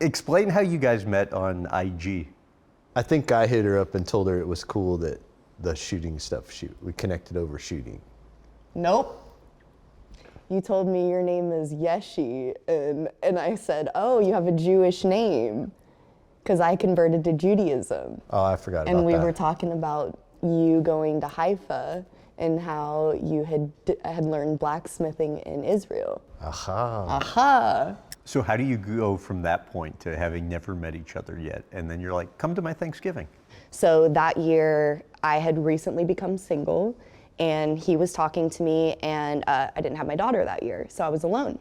Explain how you guys met on IG. I think I hit her up and told her it was cool that the shooting stuff, we connected over shooting. Nope. You told me your name is Yeshi, and I said, oh, you have a Jewish name, because I converted to Judaism. Oh, I forgot about that. And we were talking about you going to Haifa and how you had learned blacksmithing in Israel. Aha. Aha. So how do you go from that point to having never met each other yet, and then you're like, come to my Thanksgiving? So that year, I had recently become single, and he was talking to me, and I didn't have my daughter that year, so I was alone.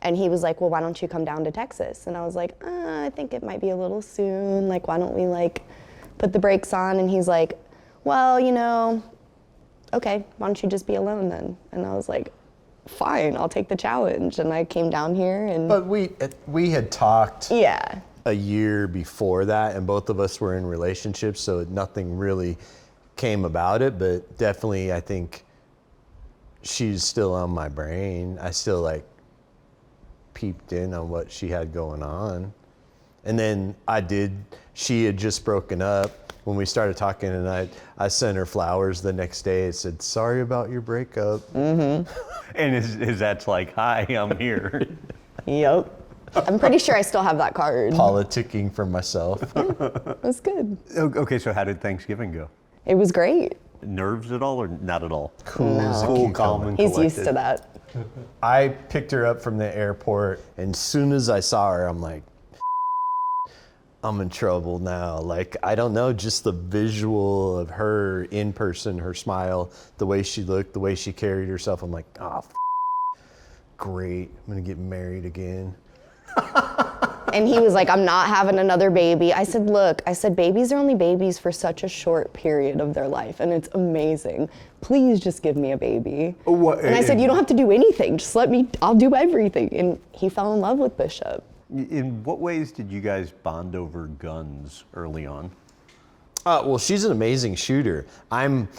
And he was like, well, why don't you come down to Texas? And I was like, I think it might be a little soon. Like, why don't we put the brakes on? And he's like, well, okay, why don't you just be alone then? And I was like, fine, I'll take the challenge. And I came down here and... But we had talked yeah. a year before that, and both of us were in relationships, so nothing really came about it, but definitely I think she's still on my brain. I still peeped in on what she had going on. And then she had just broken up when we started talking, and I sent her flowers the next day. It said, sorry about your breakup. Mm-hmm. And is that's like, hi, I'm here. Yep. I'm pretty sure I still have that card. Politicking for myself. It was good. Okay, so how did Thanksgiving go? It was great. Nerves at all or not at all? Cool, No. Calm, and He's collected. used to that. I picked her up from the airport, and as soon as I saw her, I'm like, I'm in trouble now. I don't know, just the visual of her in person, her smile, the way she looked, the way she carried herself. I'm like, great, I'm gonna get married again. And he was like, I'm not having another baby. I said, look, babies are only babies for such a short period of their life, and it's amazing. Please just give me a baby. And I said, you don't have to do anything. Just I'll do everything. And he fell in love with Bishop. In what ways did you guys bond over guns early on? Well, she's an amazing shooter. I'm,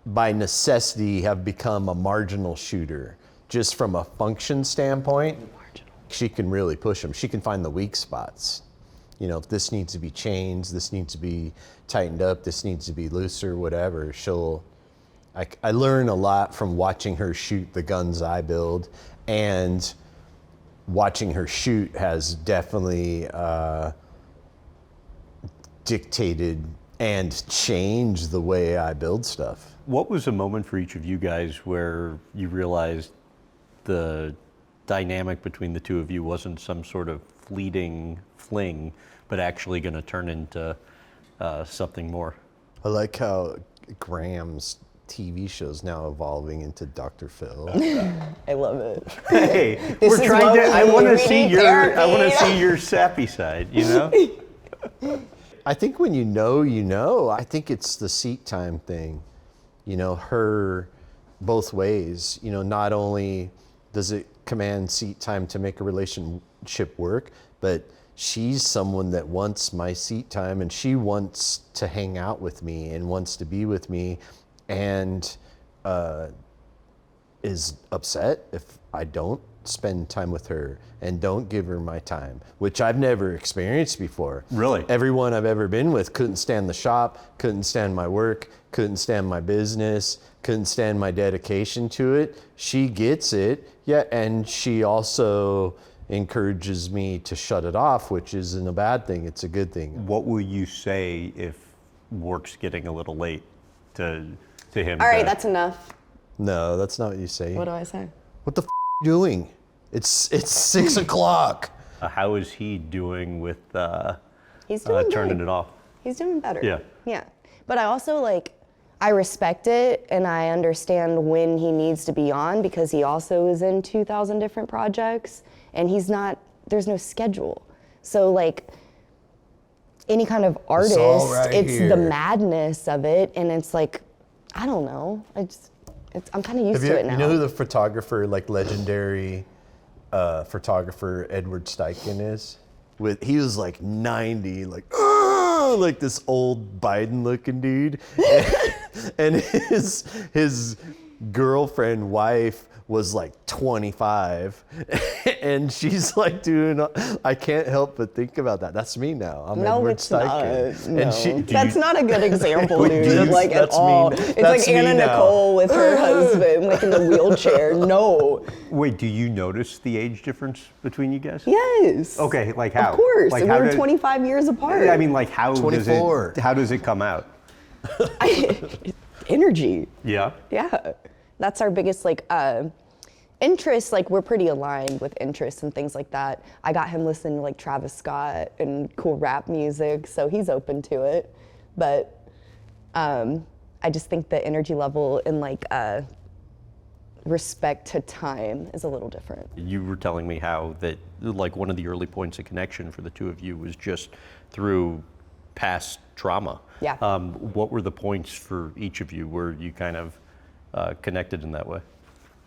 by necessity, have become a marginal shooter. Just from a function standpoint, she can really push them. She can find the weak spots. If this needs to be changed, this needs to be tightened up, this needs to be looser, whatever, I learn a lot from watching her shoot the guns I build, and watching her shoot has definitely dictated and changed the way I build stuff. What was a moment for each of you guys where you realized the dynamic between the two of you wasn't some sort of fleeting fling, but actually going to turn into something more? I like how Graham's TV show's now evolving into Dr. Phil. I love it. Hey, we're trying to. I want to see your sappy side. I think when you know. I think it's the seat time thing. Her both ways. Not only does it command seat time to make a relationship work, but she's someone that wants my seat time, and she wants to hang out with me and wants to be with me, and is upset if I don't spend time with her and don't give her my time, which I've never experienced before. Really? Everyone I've ever been with couldn't stand the shop, couldn't stand my work, couldn't stand my business, couldn't stand my dedication to it. She gets it, yeah, and she also encourages me to shut it off, which isn't a bad thing, it's a good thing. What will you say if work's getting a little late to him? All right, that's enough. No, that's not what you say. What do I say? What the you doing? It's 6 o'clock. How is he doing with He's doing turning good. it off? He's doing better. Yeah. Yeah. But I also I respect it, and I understand when he needs to be on, because he also is in 2,000 different projects, and there's no schedule. So any kind of artist, it's the madness of it, and it's I don't know. I'm kind of used to it now. You know who the photographer, legendary photographer Edward Steichen is? He was 90, this old Biden-looking dude, and his girlfriend, wife, was 25, And she's like I can't help but think about that. That's me now. I'm No, Edward it's not. Steichen. No. And That's not a good example, dude. That's- Like at that's me all. now. It's That's like Anna me now. Nicole with her husband, like in the wheelchair. No. Wait, do you notice the age difference between you guys? Yes. Okay, like how? Of course. Like We how were did- 25 years apart. I mean, like how 24. how does it come out? Energy. Yeah. Yeah. That's our biggest interests. Like we're pretty aligned with interests and things like that. I got him listening to like Travis Scott and cool rap music, so he's open to it. But I just think the energy level and respect to time is a little different. You were telling me how that like one of the early points of connection for the two of you was just through past trauma. Yeah. What were the points for each of you where you kind of connected in that way?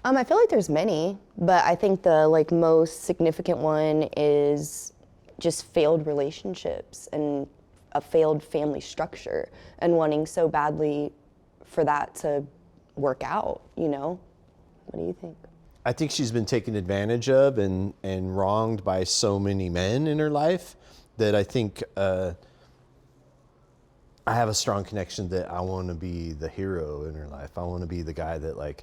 I feel like there's many, but I think the most significant one is just failed relationships and a failed family structure and wanting so badly for that to work out, you know? What do you think? I think she's been taken advantage of and wronged by so many men in her life that I think I have a strong connection that I want to be the hero in her life. I want to be the guy that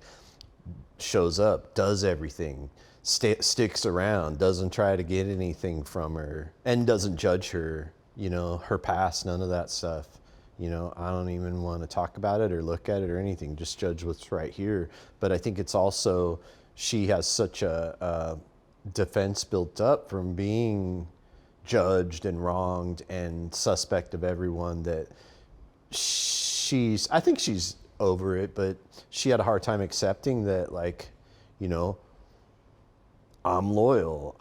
shows up, does everything, sticks around, doesn't try to get anything from her, and doesn't judge her, her past, none of that stuff. I don't even want to talk about it or look at it or anything, just judge what's right here. But I think it's also, she has such a defense built up from being judged and wronged and suspect of everyone that I think she's over it, but she had a hard time accepting that, I'm loyal.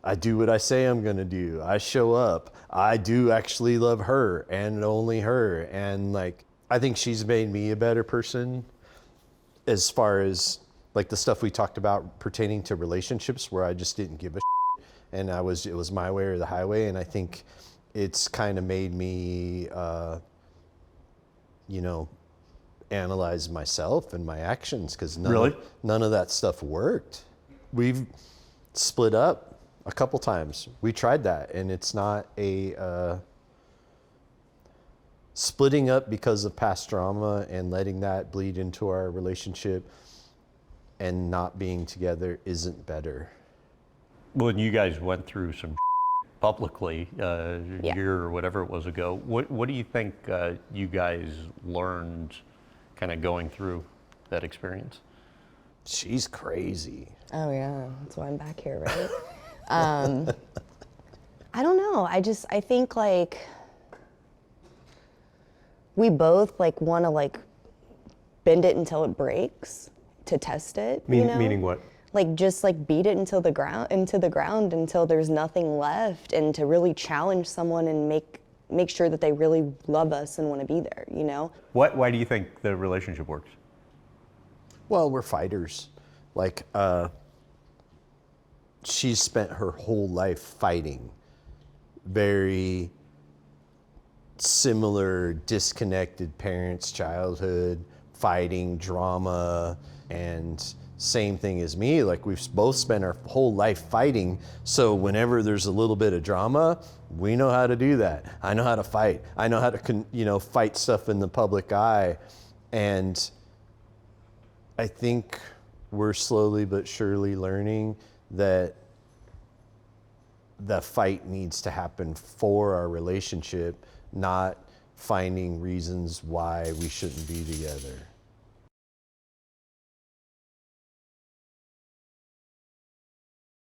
I do what I say I'm gonna do. I show up. I do actually love her and only her. And I think she's made me a better person as far as the stuff we talked about pertaining to relationships where I just didn't give a shit, and it was my way or the highway. And I think it's kind of made me, analyze myself and my actions, because none of that stuff worked. We've split up a couple times. We tried that, and it's not a splitting up because of past drama and letting that bleed into our relationship and not being together isn't better. Well, you guys went through some publicly a year or whatever it was ago. What do you think you guys learned kind of going through that experience? She's crazy. Oh yeah, that's why I'm back here, right? I don't know. I think we both want to bend it until it breaks to test it. Meaning what? Just beat it into the ground until there's nothing left, and to really challenge someone and make sure that they really love us and want to be there. Why do you think the relationship works? Well, we're fighters. She's spent her whole life fighting. Very similar, disconnected parents' childhood, fighting, drama, and same thing as me. We've both spent our whole life fighting. So whenever there's a little bit of drama, we know how to do that. I know how to fight. I know how to, fight stuff in the public eye. And I think we're slowly but surely learning that the fight needs to happen for our relationship, not finding reasons why we shouldn't be together.